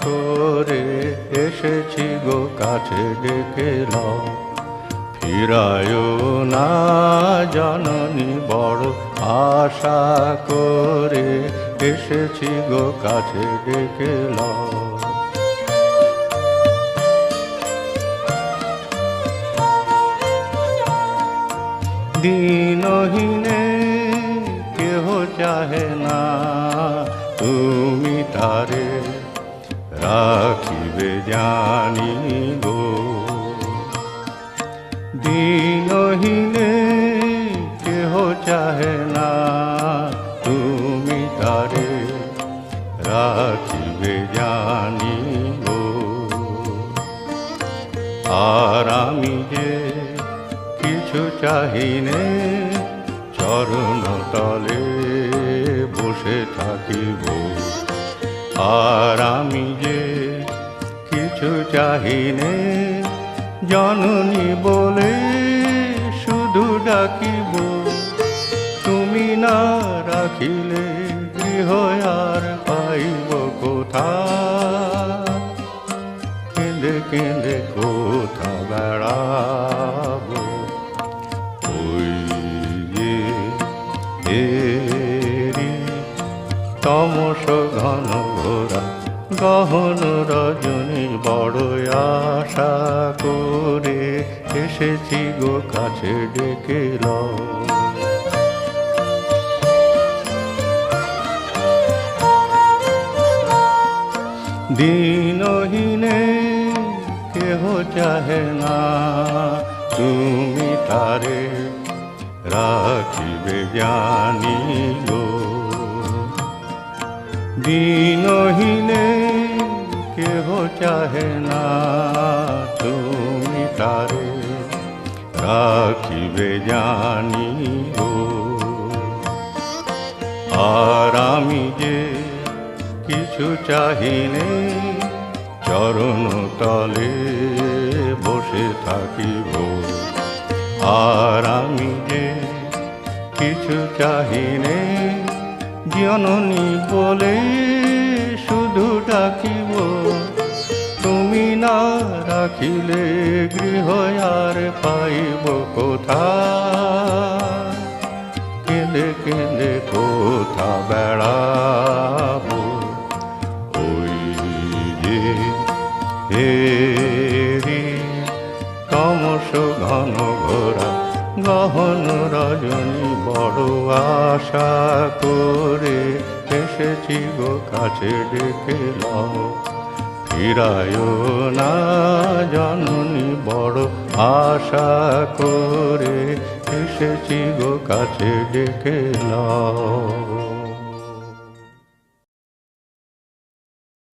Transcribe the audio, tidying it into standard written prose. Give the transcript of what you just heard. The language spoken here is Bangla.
করে এসেছি গো কাছে ডেকে লও। ফিরায়ও না জননী বড় আশা করে এসেছি গো কাছে ডেকে লও। দিনহীনে কেহ চাহে না তুমি তারে রাখিবে জানি গো। দিনহীনে কেহ চাহে না তুমি তারে রাখিবে জানি গো। আর আমি যে কিছু চাহিনে চরণ তলে বসে থাকিব। আর আমি যে কিছু চাহিনে জননী বলে শুধু ডাকিব। তুমি না রাখিলে গৃহ আর পাইব কোথা। কেঁদে কেঁদে কোথা বেড়াব। ওই যে এরি তমস ঘন ঘোরা গহন রজনী বড় আশা করে এসেছি গো কাছে ডেকে লও। দিনহীনে কেহ চাহে না তুমি তারে রাখিবে জানি গো। দিনহীনে কেহ চাহে না তুমি তারে রাখিবে জানি গো। আর আমি যে কিছু চাহিনে চরণ তলে বসে থাকিব। আর আমি যে কিছু চাহিনে জননী বলে শুধু ডাকিব। তুমি না রাখিলে গৃহ আর পাইব কোথা। কেঁদে কেঁদে কোথা বেড়াব। ওই যে হেরি তমস ঘন ঘোরা গহন রজনী বড় আশা করে এসেছি গো কাছে ডেকে লও। ফিরায়ও না জননী বড় আশা করে এসেছি গো কাছে ডেকে লও।